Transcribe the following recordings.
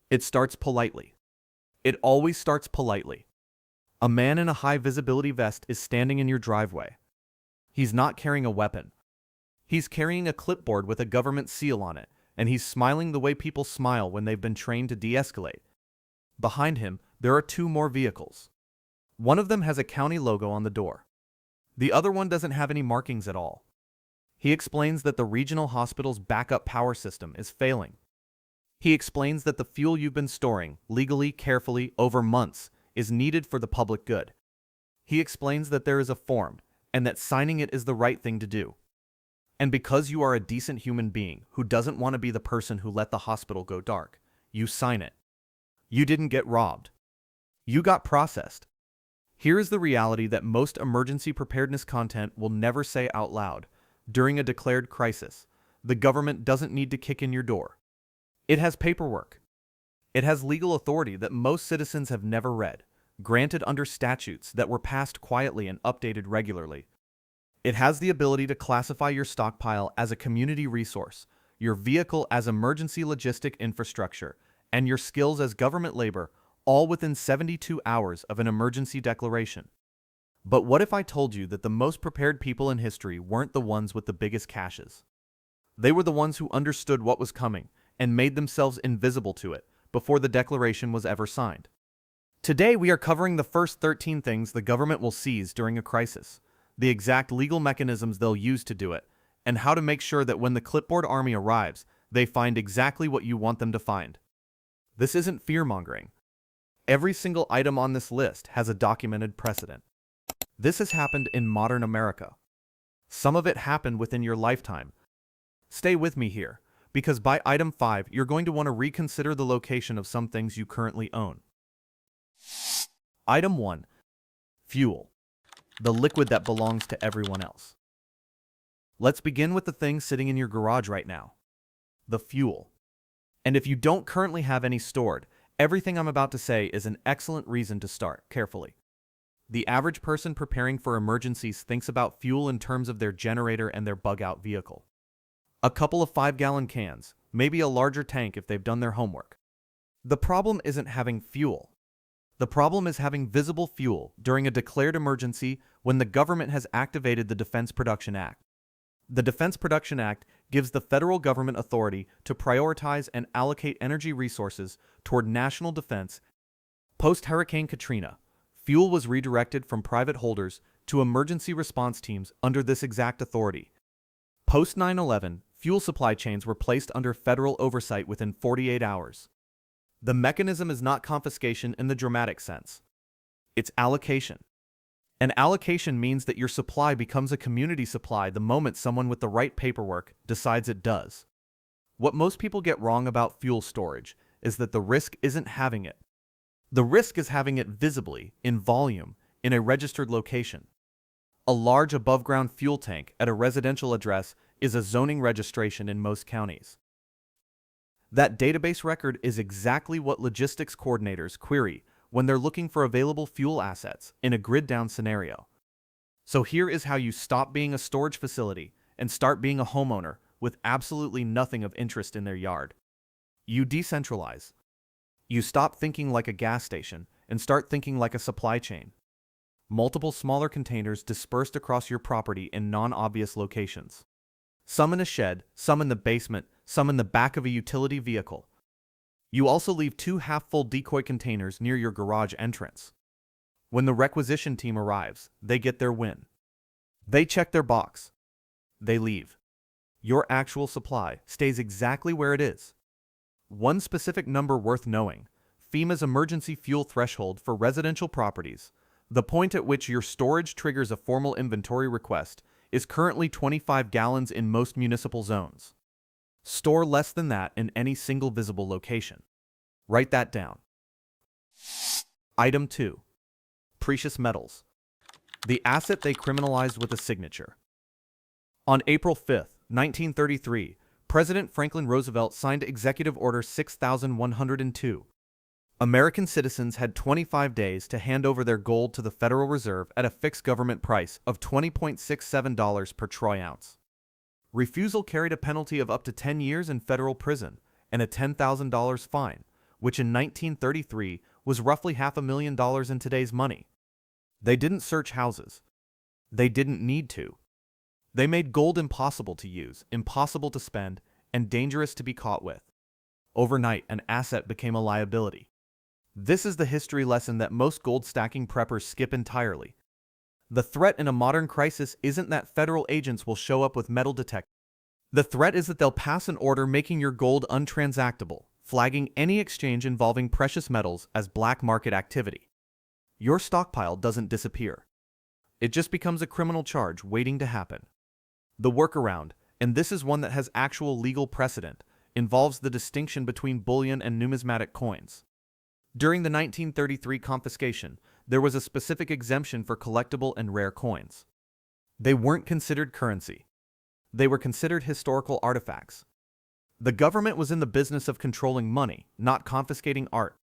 It starts politely. It always starts politely. A man in a high-visibility vest is standing in your driveway. He's not carrying a weapon. He's carrying a clipboard with a government seal on it, and he's smiling the way people smile when they've been trained to de-escalate. Behind him, there are two more vehicles. One of them has a county logo on the door. The other one doesn't have any markings at all. He explains that the regional hospital's backup power system is failing. He explains that the fuel you've been storing, legally, carefully, over months, is needed for the public good. He explains that there is a form, and that signing it is the right thing to do. And because you are a decent human being who doesn't want to be the person who let the hospital go dark, you sign it. You didn't get robbed. You got processed. Here is the reality that most emergency preparedness content will never say out loud. During a declared crisis, the government doesn't need to kick in your door. It has paperwork. It has legal authority that most citizens have never read, granted under statutes that were passed quietly and updated regularly. It has the ability to classify your stockpile as a community resource, your vehicle as emergency logistic infrastructure, and your skills as government labor, all within 72 hours of an emergency declaration. But what if I told you that the most prepared people in history weren't the ones with the biggest caches? They were the ones who understood what was coming and made themselves invisible to it before the declaration was ever signed. Today we are covering the first 13 things the government will seize during a crisis, the exact legal mechanisms they'll use to do it, and how to make sure that when the clipboard army arrives, they find exactly what you want them to find. This isn't fear-mongering. Every single item on this list has a documented precedent. This has happened in modern America. Some of it happened within your lifetime. Stay with me here, because by item 5, you're going to want to reconsider the location of some things you currently own. Item 1. Fuel. The liquid that belongs to everyone else. Let's begin with the thing sitting in your garage right now. The fuel. And if you don't currently have any stored, everything I'm about to say is an excellent reason to start carefully. The average person preparing for emergencies thinks about fuel in terms of their generator and their bug-out vehicle. A couple of 5-gallon cans, maybe a larger tank if they've done their homework. The problem isn't having fuel. The problem is having visible fuel during a declared emergency when the government has activated the Defense Production Act. The Defense Production Act gives the federal government authority to prioritize and allocate energy resources toward national defense. Post-Hurricane Katrina, fuel was redirected from private holders to emergency response teams under this exact authority. Post 9/11, fuel supply chains were placed under federal oversight within 48 hours. The mechanism is not confiscation in the dramatic sense. It's allocation. An allocation means that your supply becomes a community supply the moment someone with the right paperwork decides it does. What most people get wrong about fuel storage is that the risk isn't having it. The risk is having it visibly, in volume, in a registered location. A large above-ground fuel tank at a residential address is a zoning registration in most counties. That database record is exactly what logistics coordinators query when they're looking for available fuel assets in a grid-down scenario. So here is how you stop being a storage facility and start being a homeowner with absolutely nothing of interest in their yard. You decentralize. You stop thinking like a gas station and start thinking like a supply chain. Multiple smaller containers dispersed across your property in non-obvious locations. Some in a shed, some in the basement, some in the back of a utility vehicle. You also leave 2 half-full decoy containers near your garage entrance. When the requisition team arrives, they get their win. They check their box. They leave. Your actual supply stays exactly where it is. One specific number worth knowing: FEMA's emergency fuel threshold for residential properties, the point at which your storage triggers a formal inventory request, is currently 25 gallons in most municipal zones. Store less than that in any single visible location. Write that down. Item 2. Precious metals. The asset they criminalized with a signature. On April 5, 1933, President Franklin Roosevelt signed Executive Order 6102. American citizens had 25 days to hand over their gold to the Federal Reserve at a fixed government price of $20.67 per troy ounce. Refusal carried a penalty of up to 10 years in federal prison and a $10,000 fine, which in 1933 was roughly $500,000 in today's money. They didn't search houses. They didn't need to. They made gold impossible to use, impossible to spend, and dangerous to be caught with. Overnight, an asset became a liability. This is the history lesson that most gold-stacking preppers skip entirely. The threat in a modern crisis isn't that federal agents will show up with metal detectors. The threat is that they'll pass an order making your gold untransactable, flagging any exchange involving precious metals as black market activity. Your stockpile doesn't disappear. It just becomes a criminal charge waiting to happen. The workaround, and this is one that has actual legal precedent, involves the distinction between bullion and numismatic coins. During the 1933 confiscation, there was a specific exemption for collectible and rare coins. They weren't considered currency. They were considered historical artifacts. The government was in the business of controlling money, not confiscating art.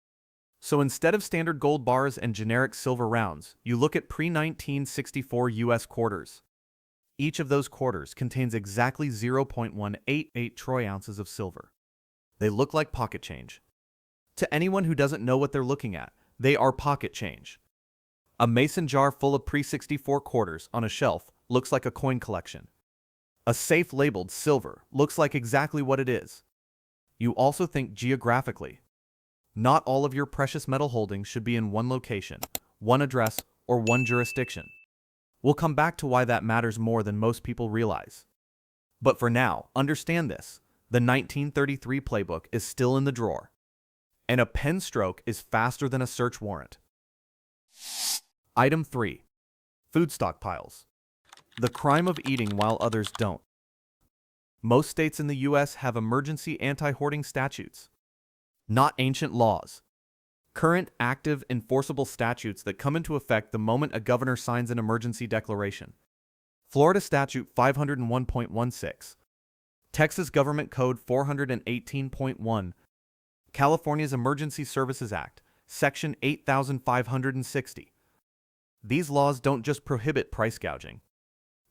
So instead of standard gold bars and generic silver rounds, you look at pre-1964 U.S. quarters. Each of those quarters contains exactly 0.188 troy ounces of silver. They look like pocket change. To anyone who doesn't know what they're looking at, they are pocket change. A mason jar full of pre-64 quarters on a shelf looks like a coin collection. A safe labeled silver looks like exactly what it is. You also think geographically. Not all of your precious metal holdings should be in one location, one address, or one jurisdiction. We'll come back to why that matters more than most people realize. But for now, understand this. The 1933 playbook is still in the drawer. And a pen stroke is faster than a search warrant. Item 3. Food stockpiles. The crime of eating while others don't. Most states in the U.S. have emergency anti-hoarding statutes, not ancient laws. Current, active, enforceable statutes that come into effect the moment a governor signs an emergency declaration. Florida Statute 501.16, Texas Government Code 418.1, California's Emergency Services Act, Section 8560. These laws don't just prohibit price gouging.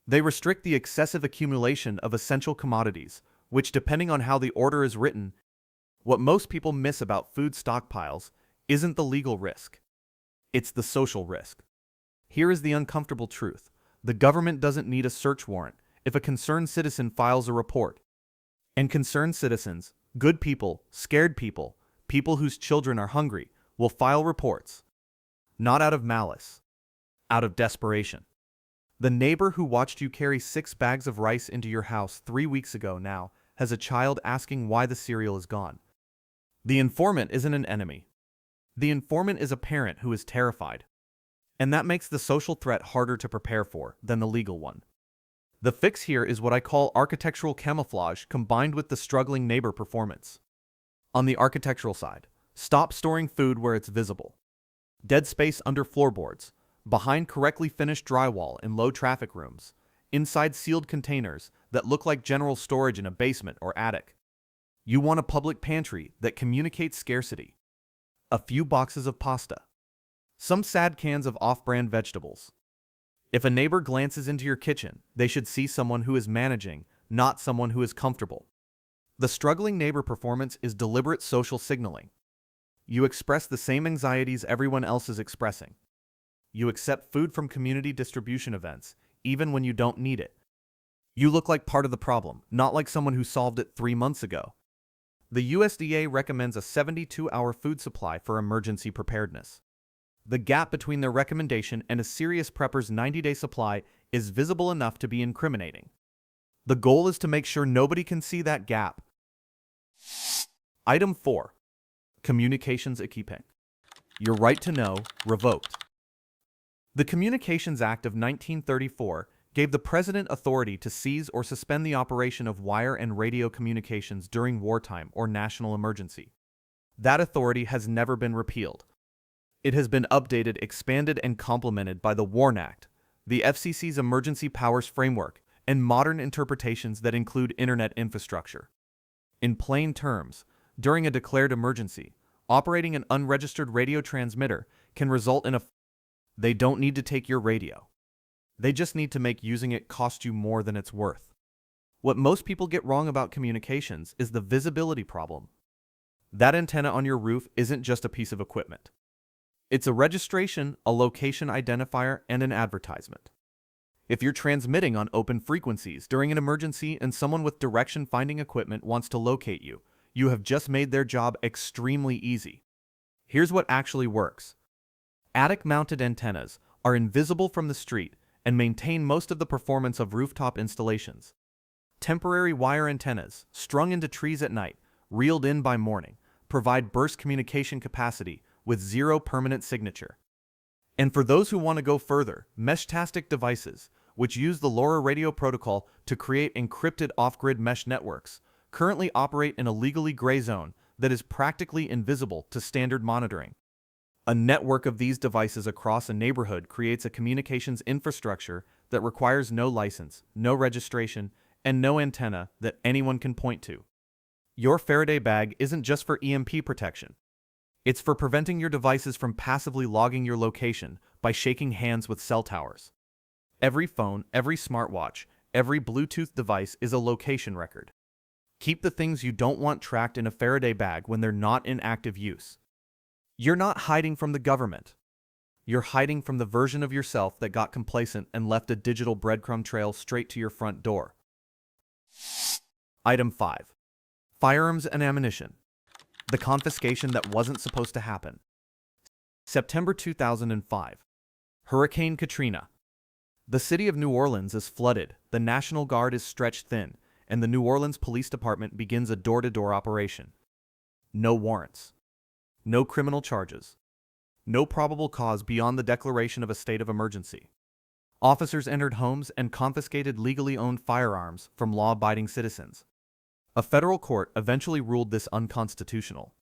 They restrict the excessive accumulation of essential commodities, which, depending on how the order is written, what most people miss about food stockpiles isn't the legal risk. It's the social risk. Here is the uncomfortable truth. The government doesn't need a search warrant if a concerned citizen files a report. And concerned citizens, good people, scared people, people whose children are hungry, will file reports. Not out of malice, out of desperation. The neighbor who watched you carry 6 bags of rice into your house 3 weeks ago now has a child asking why the cereal is gone. The informant isn't an enemy. The informant is a parent who is terrified. And that makes the social threat harder to prepare for than the legal one. The fix here is what I call architectural camouflage combined with the struggling neighbor performance. On the architectural side, stop storing food where it's visible. Dead space under floorboards, behind correctly finished drywall in low traffic rooms, inside sealed containers that look like general storage in a basement or attic. You want a public pantry that communicates scarcity. A few boxes of pasta. Some sad cans of off-brand vegetables. If a neighbor glances into your kitchen, they should see someone who is managing, not someone who is comfortable. The struggling neighbor performance is deliberate social signaling. You express the same anxieties everyone else is expressing. You accept food from community distribution events, even when you don't need it. You look like part of the problem, not like someone who solved it 3 months ago. The USDA recommends a 72-hour food supply for emergency preparedness. The gap between their recommendation and a serious prepper's 90-day supply is visible enough to be incriminating. The goal is to make sure nobody can see that gap. Item 4. Communications equipping. Your right to know revoked. The Communications Act of 1934 gave the President authority to seize or suspend the operation of wire and radio communications during wartime or national emergency. That authority has never been repealed. It has been updated, expanded, and complemented by the WARN Act, the FCC's Emergency Powers Framework, and modern interpretations that include internet infrastructure. In plain terms, during a declared emergency, operating an unregistered radio transmitter can result in a They don't need to take your radio. They just need to make using it cost you more than it's worth. What most people get wrong about communications is the visibility problem. That antenna on your roof isn't just a piece of equipment. It's a registration, a location identifier, and an advertisement. If you're transmitting on open frequencies during an emergency and someone with direction-finding equipment wants to locate you, you have just made their job extremely easy. Here's what actually works. Attic-mounted antennas are invisible from the street and maintain most of the performance of rooftop installations. Temporary wire antennas, strung into trees at night, reeled in by morning, provide burst communication capacity with zero permanent signature. And for those who want to go further, mesh-tastic devices, which use the LoRa radio protocol to create encrypted off-grid mesh networks, currently operate in a legally gray zone that is practically invisible to standard monitoring. A network of these devices across a neighborhood creates a communications infrastructure that requires no license, no registration, and no antenna that anyone can point to. Your Faraday bag isn't just for EMP protection. It's for preventing your devices from passively logging your location by shaking hands with cell towers. Every phone, every smartwatch, every Bluetooth device is a location record. Keep the things you don't want tracked in a Faraday bag when they're not in active use. You're not hiding from the government. You're hiding from the version of yourself that got complacent and left a digital breadcrumb trail straight to your front door. Item 5. Firearms and ammunition. The confiscation that wasn't supposed to happen. September 2005. Hurricane Katrina. The city of New Orleans is flooded, the National Guard is stretched thin, and the New Orleans Police Department begins a door-to-door operation. No warrants. No criminal charges. No probable cause beyond the declaration of a state of emergency. Officers entered homes and confiscated legally owned firearms from law-abiding citizens. A federal court eventually ruled this unconstitutional.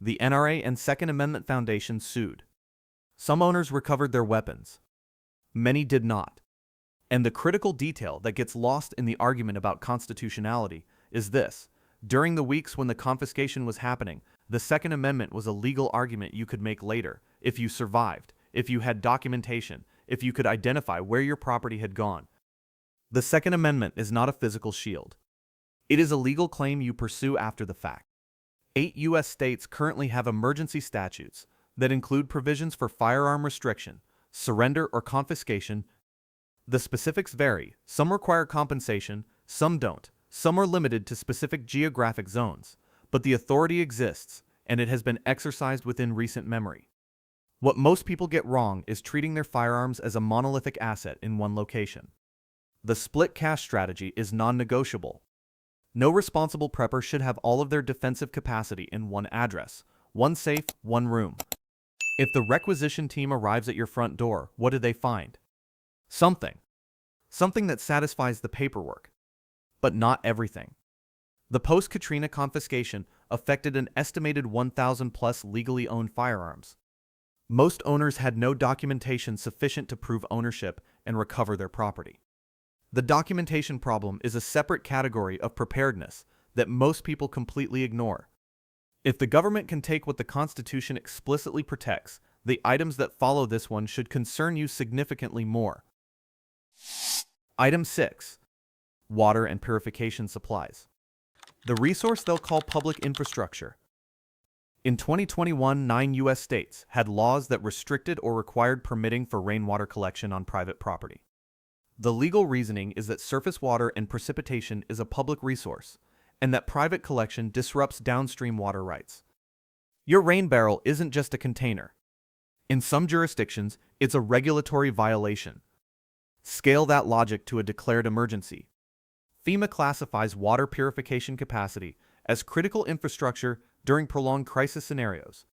The NRA and Second Amendment Foundation sued. Some owners recovered their weapons. Many did not. And the critical detail that gets lost in the argument about constitutionality is this: during the weeks when the confiscation was happening, the Second Amendment was a legal argument you could make later, if you survived, if you had documentation, if you could identify where your property had gone. The Second Amendment is not a physical shield. It is a legal claim you pursue after the fact. 8 U.S. states currently have emergency statutes that include provisions for firearm restriction, surrender, or confiscation. The specifics vary. Some require compensation, some don't. Some are limited to specific geographic zones. But the authority exists, and it has been exercised within recent memory. What most people get wrong is treating their firearms as a monolithic asset in one location. The split cache strategy is non-negotiable. No responsible prepper should have all of their defensive capacity in one address, one safe, one room. If the requisition team arrives at your front door, what do they find? Something. Something that satisfies the paperwork. But not everything. The post-Katrina confiscation affected an estimated 1,000 plus legally owned firearms. Most owners had no documentation sufficient to prove ownership and recover their property. The documentation problem is a separate category of preparedness that most people completely ignore. If the government can take what the Constitution explicitly protects, the items that follow this one should concern you significantly more. Item 6. Water and purification supplies. The resource they'll call public infrastructure. In 2021, 9 U.S. states had laws that restricted or required permitting for rainwater collection on private property. The legal reasoning is that surface water and precipitation is a public resource, and that private collection disrupts downstream water rights. Your rain barrel isn't just a container. In some jurisdictions, it's a regulatory violation. Scale that logic to a declared emergency. FEMA classifies water purification capacity as critical infrastructure during prolonged crisis scenarios.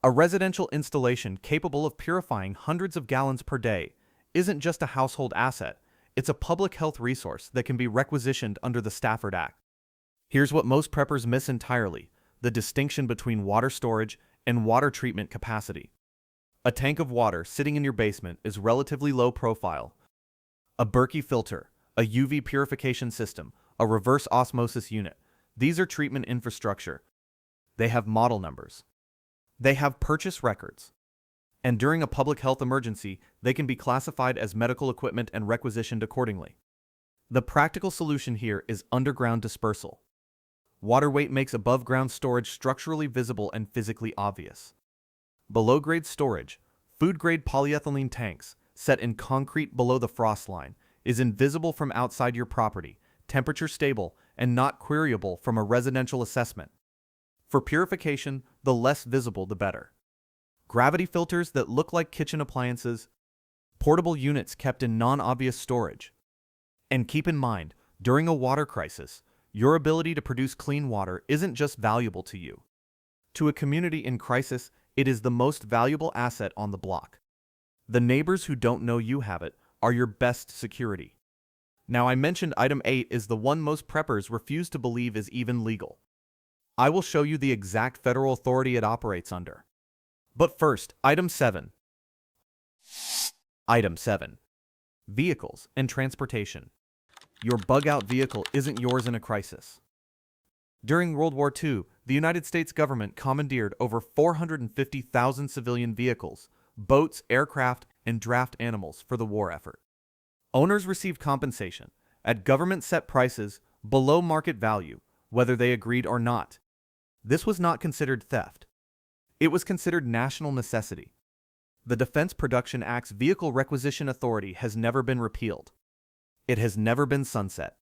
A residential installation capable of purifying hundreds of gallons per day isn't just a household asset, it's a public health resource that can be requisitioned under the Stafford Act. Here's what most preppers miss entirely: the distinction between water storage and water treatment capacity. A tank of water sitting in your basement is relatively low profile. A Berkey filter, a UV purification system, a reverse osmosis unit. These are treatment infrastructure. They have model numbers. They have purchase records. And during a public health emergency, they can be classified as medical equipment and requisitioned accordingly. The practical solution here is underground dispersal. Water weight makes above-ground storage structurally visible and physically obvious. Below-grade storage, food-grade polyethylene tanks, set in concrete below the frost line, is invisible from outside your property, temperature stable, and not queryable from a residential assessment. For purification, the less visible the better. Gravity filters that look like kitchen appliances, portable units kept in non-obvious storage. And keep in mind, during a water crisis, your ability to produce clean water isn't just valuable to you. To a community in crisis, it is the most valuable asset on the block. The neighbors who don't know you have it are your best security. Now, I mentioned item 8 is the one most preppers refuse to believe is even legal. I will show you the exact federal authority it operates under. But first, item 7. Item 7. Vehicles and transportation. Your bug-out vehicle isn't yours in a crisis. During World War II, the United States government commandeered over 450,000 civilian vehicles, boats, aircraft, and draft animals for the war effort. Owners received compensation at government-set prices below market value, whether they agreed or not. This was not considered theft. It was considered national necessity. The Defense Production Act's Vehicle Requisition Authority has never been repealed. It has never been sunset.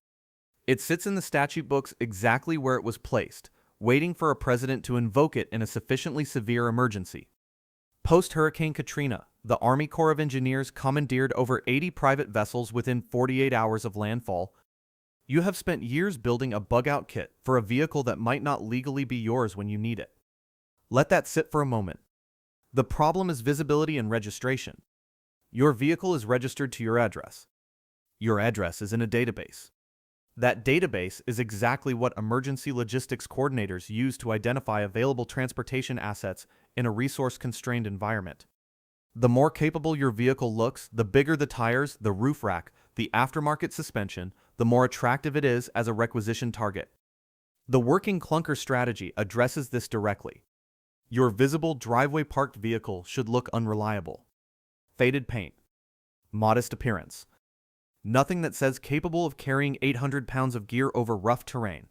It sits in the statute books exactly where it was placed, waiting for a president to invoke it in a sufficiently severe emergency. Post-Hurricane Katrina, the Army Corps of Engineers commandeered over 80 private vessels within 48 hours of landfall. You have spent years building a bug-out kit for a vehicle that might not legally be yours when you need it. Let that sit for a moment. The problem is visibility and registration. Your vehicle is registered to your address. Your address is in a database. That database is exactly what emergency logistics coordinators use to identify available transportation assets in a resource-constrained environment. The more capable your vehicle looks, the bigger the tires, the roof rack, the aftermarket suspension, the more attractive it is as a requisition target. The working clunker strategy addresses this directly. Your visible driveway parked vehicle should look unreliable. Faded paint. Modest appearance. Nothing that says capable of carrying 800 pounds of gear over rough terrain.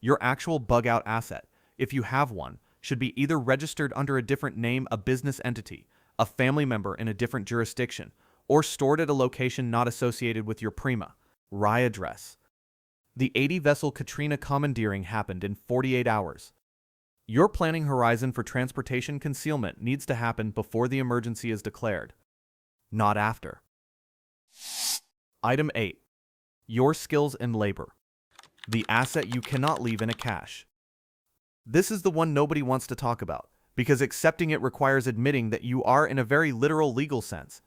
Your actual bug-out asset, if you have one, should be either registered under a different name, a business entity, a family member in a different jurisdiction, or stored at a location not associated with your prima RI address. The 80-vessel Katrina commandeering happened in 48 hours. Your planning horizon for transportation concealment needs to happen before the emergency is declared, not after. Item 8. Your skills and labor. The asset you cannot leave in a cache. This is the one nobody wants to talk about, because accepting it requires admitting that you are in a very literal legal sense.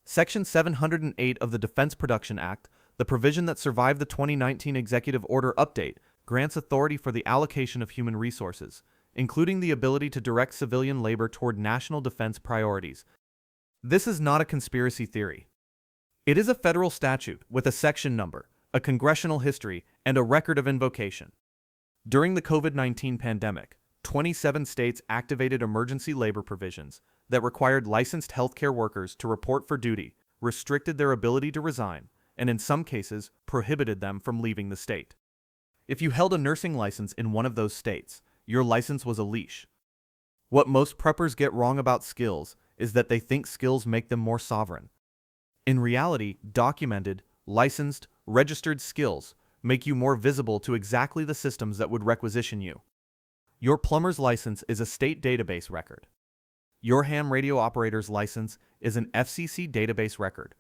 Section 708 of the Defense Production Act, the provision that survived the 2019 Executive Order Update, grants authority for the allocation of human resources, including the ability to direct civilian labor toward national defense priorities. This is not a conspiracy theory. It is a federal statute with a section number, a congressional history, and a record of invocation. During the COVID-19 pandemic, 27 states activated emergency labor provisions that required licensed healthcare workers to report for duty, restricted their ability to resign, and in some cases, prohibited them from leaving the state. If you held a nursing license in one of those states, your license was a leash. What most preppers get wrong about skills is that they think skills make them more sovereign. In reality, documented, licensed, registered skills make you more visible to exactly the systems that would requisition you. Your plumber's license is a state database record. Your ham radio operator's license is an FCC database record.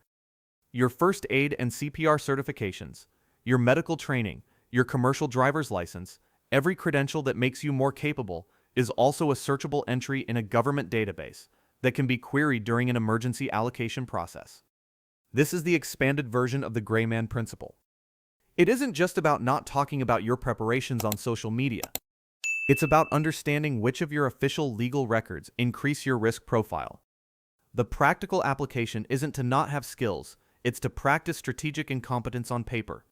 Your first aid and CPR certifications, your medical training, your commercial driver's license, every credential that makes you more capable is also a searchable entry in a government database that can be queried during an emergency allocation process. This is the expanded version of the gray man principle. It isn't just about not talking about your preparations on social media. It's about understanding which of your official legal records increase your risk profile. The practical application isn't to not have skills, it's to practice strategic incompetence on paper.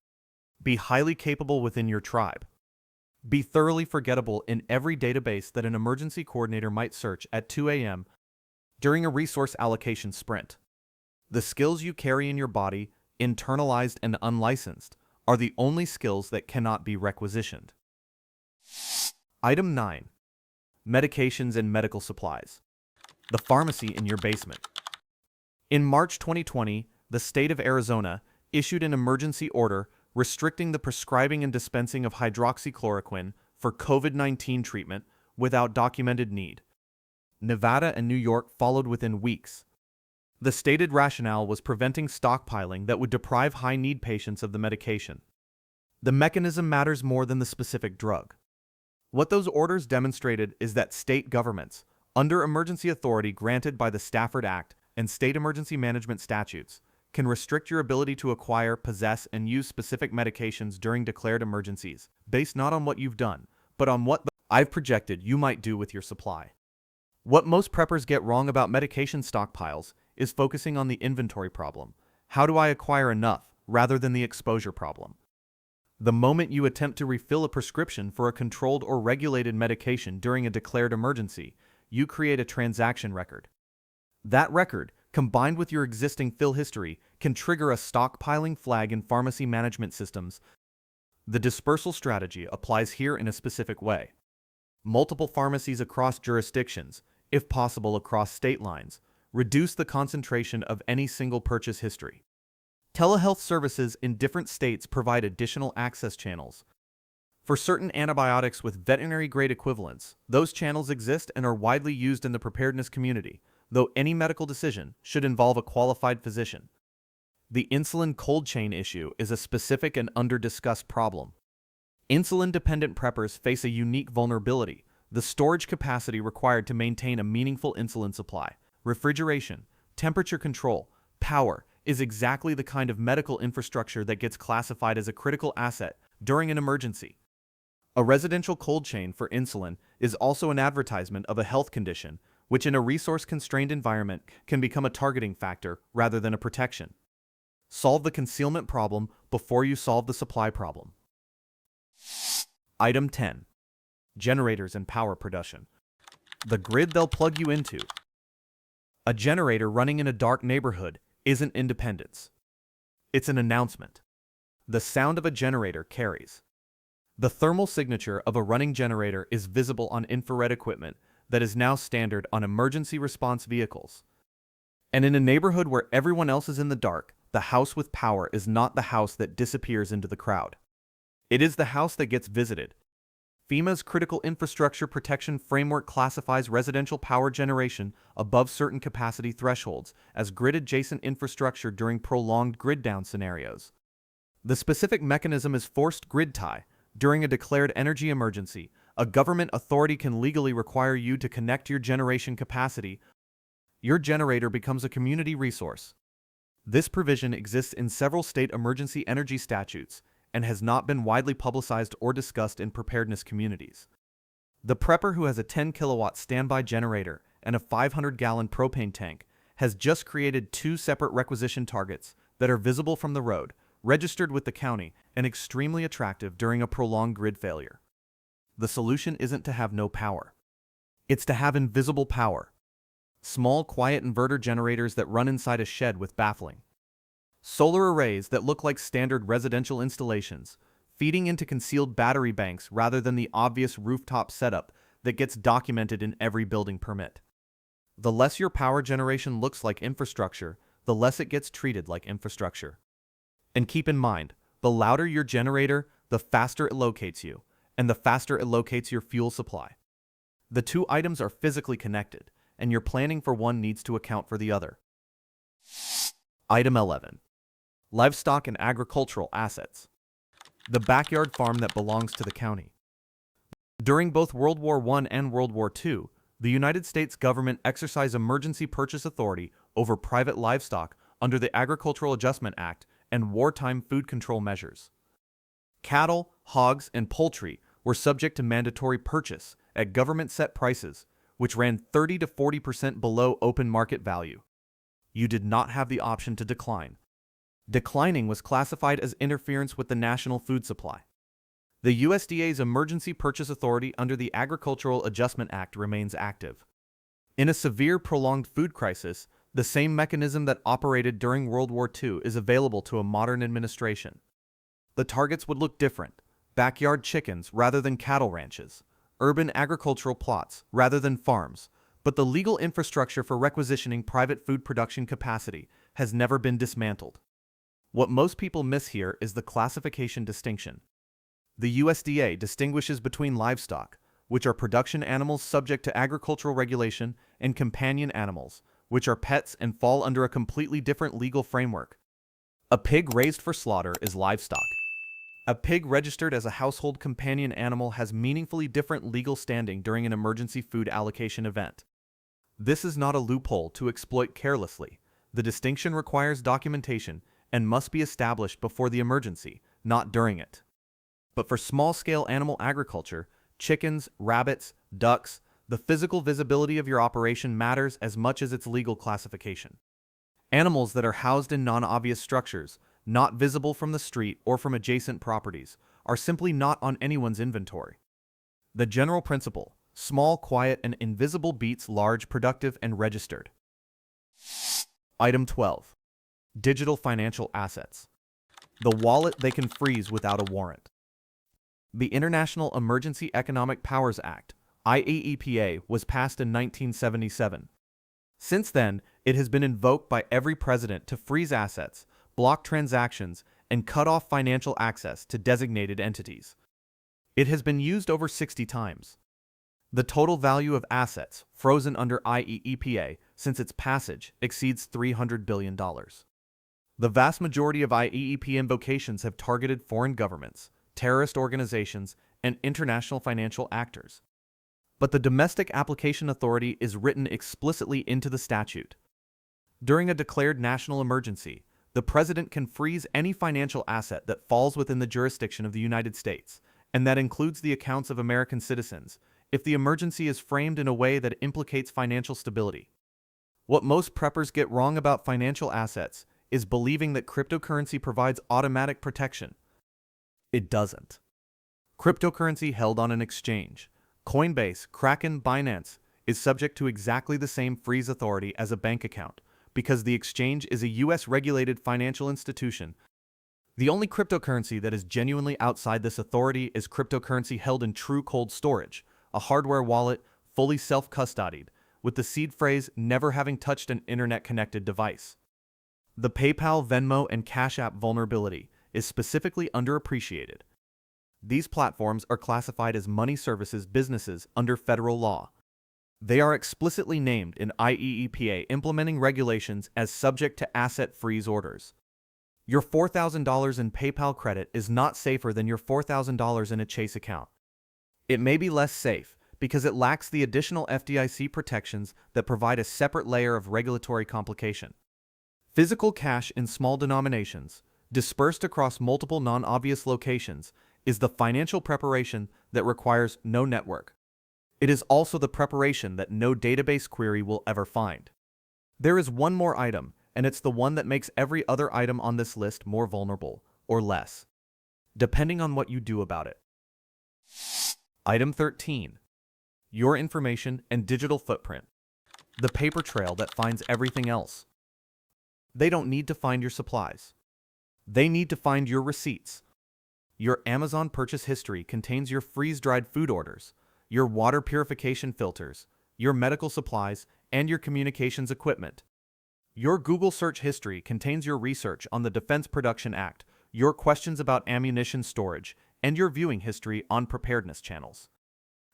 Be highly capable within your tribe. Be thoroughly forgettable in every database that an emergency coordinator might search at 2 a.m. during a resource allocation sprint. The skills you carry in your body, internalized and unlicensed, are the only skills that cannot be requisitioned. Item 9. Medications and medical supplies. The pharmacy in your basement. In March 2020, the state of Arizona issued an emergency order restricting the prescribing and dispensing of hydroxychloroquine for COVID-19 treatment without documented need. Nevada and New York followed within weeks. The stated rationale was preventing stockpiling that would deprive high-need patients of the medication. The mechanism matters more than the specific drug. What those orders demonstrated is that state governments, under emergency authority granted by the Stafford Act and state emergency management statutes, can restrict your ability to acquire, possess, and use specific medications during declared emergencies, based not on what you've done, but on what I've projected you might do with your supply. What most preppers get wrong about medication stockpiles is focusing on the inventory problem. How do I acquire enough, rather than the exposure problem? The moment you attempt to refill a prescription for a controlled or regulated medication during a declared emergency, you create a transaction record. That record, combined with your existing fill history, can trigger a stockpiling flag in pharmacy management systems. The dispersal strategy applies here in a specific way. Multiple pharmacies across jurisdictions, if possible across state lines, reduce the concentration of any single purchase history. Telehealth services in different states provide additional access channels. For certain antibiotics with veterinary-grade equivalents, those channels exist and are widely used in the preparedness community, though any medical decision should involve a qualified physician. The insulin cold chain issue is a specific and under-discussed problem. Insulin-dependent preppers face a unique vulnerability: the storage capacity required to maintain a meaningful insulin supply. Refrigeration, temperature control, power is exactly the kind of medical infrastructure that gets classified as a critical asset during an emergency. A residential cold chain for insulin is also an advertisement of a health condition, which in a resource-constrained environment can become a targeting factor rather than a protection. Solve the concealment problem before you solve the supply problem. Item 10. Generators and power production. The grid they'll plug you into. A generator running in a dark neighborhood isn't independence. It's an announcement. The sound of a generator carries. The thermal signature of a running generator is visible on infrared equipment that is now standard on emergency response vehicles. And in a neighborhood where everyone else is in the dark, the house with power is not the house that disappears into the crowd. It is the house that gets visited. FEMA's Critical Infrastructure Protection Framework classifies residential power generation above certain capacity thresholds as grid-adjacent infrastructure during prolonged grid-down scenarios. The specific mechanism is forced grid tie. During a declared energy emergency, a government authority can legally require you to connect your generation capacity. Your generator becomes a community resource. This provision exists in several state emergency energy statutes and has not been widely publicized or discussed in preparedness communities. The prepper who has a 10-kilowatt standby generator and a 500-gallon propane tank has just created two separate requisition targets that are visible from the road, registered with the county, and extremely attractive during a prolonged grid failure. The solution isn't to have no power. It's to have invisible power. Small, quiet inverter generators that run inside a shed with baffling solar arrays that look like standard residential installations, feeding into concealed battery banks rather than the obvious rooftop setup that gets documented in every building permit. The less your power generation looks like infrastructure, the less it gets treated like infrastructure. And keep in mind, the louder your generator, the faster it locates you, and the faster it locates your fuel supply. The two items are physically connected, and your planning for one needs to account for the other. Item 11. Livestock and agricultural assets. The backyard farm that belongs to the county. During both World War I and World War II, the United States government exercised emergency purchase authority over private livestock under the Agricultural Adjustment Act and wartime food control measures. Cattle, hogs, and poultry were subject to mandatory purchase at government-set prices, which ran 30 to 40% below open market value. You did not have the option to decline. Declining was classified as interference with the national food supply. The USDA's emergency purchase authority under the Agricultural Adjustment Act remains active. In a severe, prolonged food crisis, the same mechanism that operated during World War II is available to a modern administration. The targets would look different. backyard chickens rather than cattle ranches, urban agricultural plots rather than farms, but the legal infrastructure for requisitioning private food production capacity has never been dismantled. What most people miss here is the classification distinction. The USDA distinguishes between livestock, which are production animals subject to agricultural regulation, and companion animals, which are pets and fall under a completely different legal framework. A pig raised for slaughter is livestock. A pig registered as a household companion animal has meaningfully different legal standing during an emergency food allocation event. This is not a loophole to exploit carelessly. The distinction requires documentation and must be established before the emergency, not during it. But for small-scale animal agriculture, chickens, rabbits, ducks, the physical visibility of your operation matters as much as its legal classification. Animals that are housed in non-obvious structures, not visible from the street or from adjacent properties, are simply not on anyone's inventory. The general principle: small, quiet, and invisible beats large, productive, and registered. Item 12. Digital financial assets. The wallet they can freeze without a warrant. The International Emergency Economic Powers Act, IEEPA, was passed in 1977. Since then, it has been invoked by every president to freeze assets, block transactions, and cut off financial access to designated entities. It has been used over 60 times. The total value of assets frozen under IEEPA since its passage exceeds $300 billion. The vast majority of IEEPA invocations have targeted foreign governments, terrorist organizations, and international financial actors. But the Domestic Application Authority is written explicitly into the statute. During a declared national emergency, the President can freeze any financial asset that falls within the jurisdiction of the United States, and that includes the accounts of American citizens, if the emergency is framed in a way that implicates financial stability. What most preppers get wrong about financial assets is believing that cryptocurrency provides automatic protection. It doesn't. Cryptocurrency held on an exchange, Coinbase, Kraken, Binance, is subject to exactly the same freeze authority as a bank account, because the exchange is a US-regulated financial institution. The only cryptocurrency that is genuinely outside this authority is cryptocurrency held in true cold storage, a hardware wallet fully self-custodied, with the seed phrase never having touched an internet-connected device. The PayPal, Venmo, and Cash App vulnerability is specifically underappreciated. These platforms are classified as money services businesses under federal law. They are explicitly named in IEEPA implementing regulations as subject to asset freeze orders. Your $4,000 in PayPal credit is not safer than your $4,000 in a Chase account. It may be less safe because it lacks the additional FDIC protections that provide a separate layer of regulatory complication. Physical cash in small denominations, dispersed across multiple non-obvious locations, is the financial preparation that requires no network. It is also the preparation that no database query will ever find. There is one more item, and it's the one that makes every other item on this list more vulnerable, or less, depending on what you do about it. Item 13. Your information and digital footprint. The paper trail that finds everything else. They don't need to find your supplies. They need to find your receipts. Your Amazon purchase history contains your freeze-dried food orders, your water purification filters, your medical supplies, and your communications equipment. Your Google search history contains your research on the Defense Production Act, your questions about ammunition storage, and your viewing history on preparedness channels.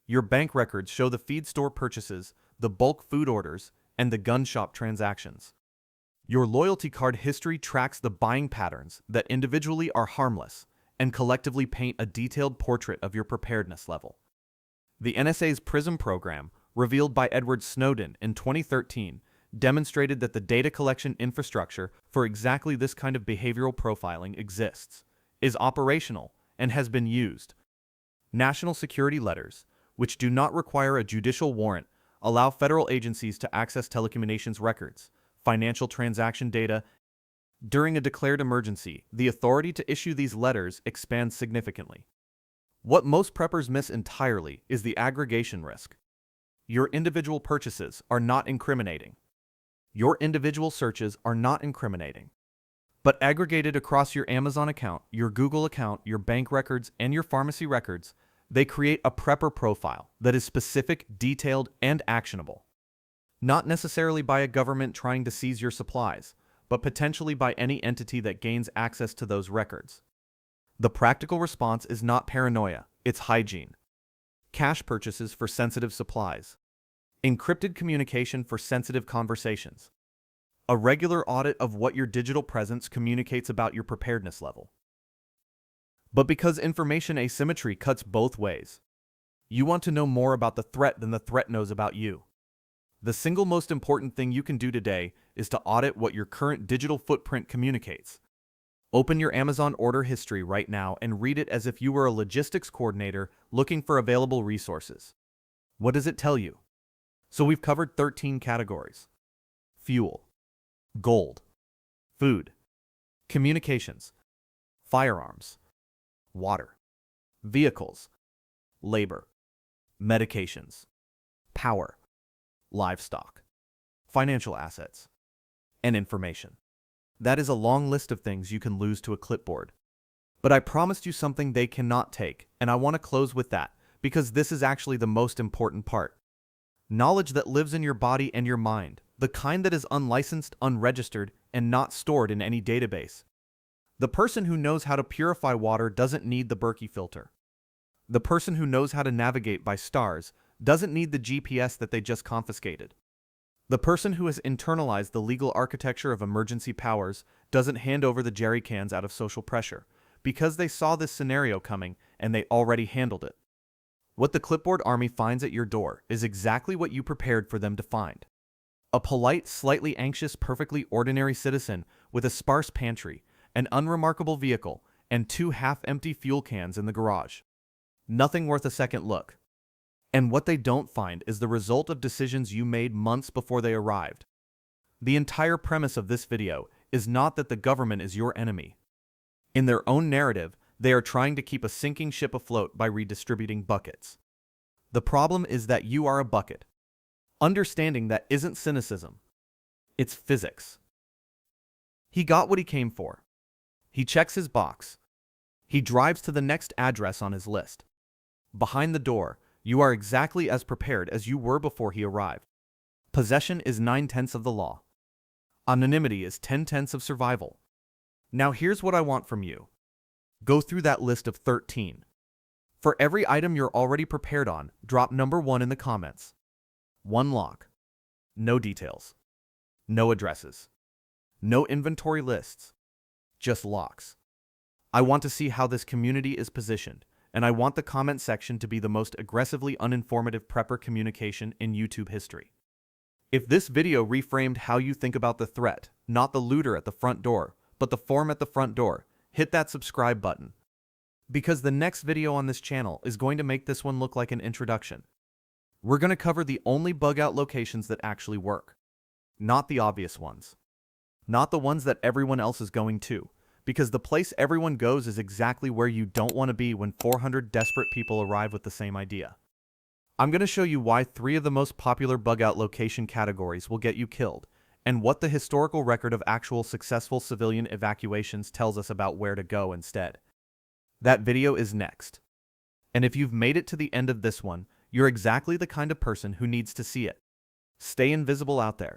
Your bank records show the feed store purchases, the bulk food orders, and the gun shop transactions. Your loyalty card history tracks the buying patterns that individually are harmless and collectively paint a detailed portrait of your preparedness level. The NSA's PRISM program, revealed by Edward Snowden in 2013, demonstrated that the data collection infrastructure for exactly this kind of behavioral profiling exists, is operational, and has been used. National security letters, which do not require a judicial warrant, allow federal agencies to access telecommunications records, financial transaction data. During a declared emergency, the authority to issue these letters expands significantly. What most preppers miss entirely is the aggregation risk. Your individual purchases are not incriminating. Your individual searches are not incriminating. But aggregated across your Amazon account, your Google account, your bank records, and your pharmacy records, they create a prepper profile that is specific, detailed, and actionable. Not necessarily by a government trying to seize your supplies, but potentially by any entity that gains access to those records. The practical response is not paranoia, it's hygiene. Cash purchases for sensitive supplies. Encrypted communication for sensitive conversations. A regular audit of what your digital presence communicates about your preparedness level. But because information asymmetry cuts both ways, you want to know more about the threat than the threat knows about you. The single most important thing you can do today is to audit what your current digital footprint communicates. Open your Amazon order history right now and read it as if you were a logistics coordinator looking for available resources. What does it tell you? So we've covered 13 categories: fuel, gold, food, communications, firearms, water, vehicles, labor, medications, power, livestock, financial assets, and information. That is a long list of things you can lose to a clipboard. But I promised you something they cannot take, and I want to close with that, because this is actually the most important part. Knowledge that lives in your body and your mind, the kind that is unlicensed, unregistered, and not stored in any database. The person who knows how to purify water doesn't need the Berkey filter. The person who knows how to navigate by stars doesn't need the GPS that they just confiscated. The person who has internalized the legal architecture of emergency powers doesn't hand over the jerry cans out of social pressure, because they saw this scenario coming and they already handled it. What the clipboard army finds at your door is exactly what you prepared for them to find. A polite, slightly anxious, perfectly ordinary citizen with a sparse pantry, an unremarkable vehicle, and 2 half-empty fuel cans in the garage. Nothing worth a second look. And what they don't find is the result of decisions you made months before they arrived. The entire premise of this video is not that the government is your enemy. In their own narrative, they are trying to keep a sinking ship afloat by redistributing buckets. The problem is that you are a bucket. Understanding that isn't cynicism. It's physics. He got what he came for. He checks his box. He drives to the next address on his list. Behind the door, you are exactly as prepared as you were before he arrived. Possession is 9/10 of the law. Anonymity is 10/10 of survival. Now here's what I want from you. Go through that list of 13. For every item you're already prepared on, drop number 1 in the comments. 1 lock. No details. No addresses. No inventory lists. Just locks. I want to see how this community is positioned, and I want the comment section to be the most aggressively uninformative prepper communication in YouTube history. If this video reframed how you think about the threat, not the looter at the front door, but the form at the front door, hit that subscribe button. Because the next video on this channel is going to make this one look like an introduction. We're going to cover the only bug-out locations that actually work. Not the obvious ones. Not the ones that everyone else is going to. Because the place everyone goes is exactly where you don't want to be when 400 desperate people arrive with the same idea. I'm going to show you why 3 of the most popular bug-out location categories will get you killed, and what the historical record of actual successful civilian evacuations tells us about where to go instead. That video is next. And if you've made it to the end of this one, you're exactly the kind of person who needs to see it. Stay invisible out there.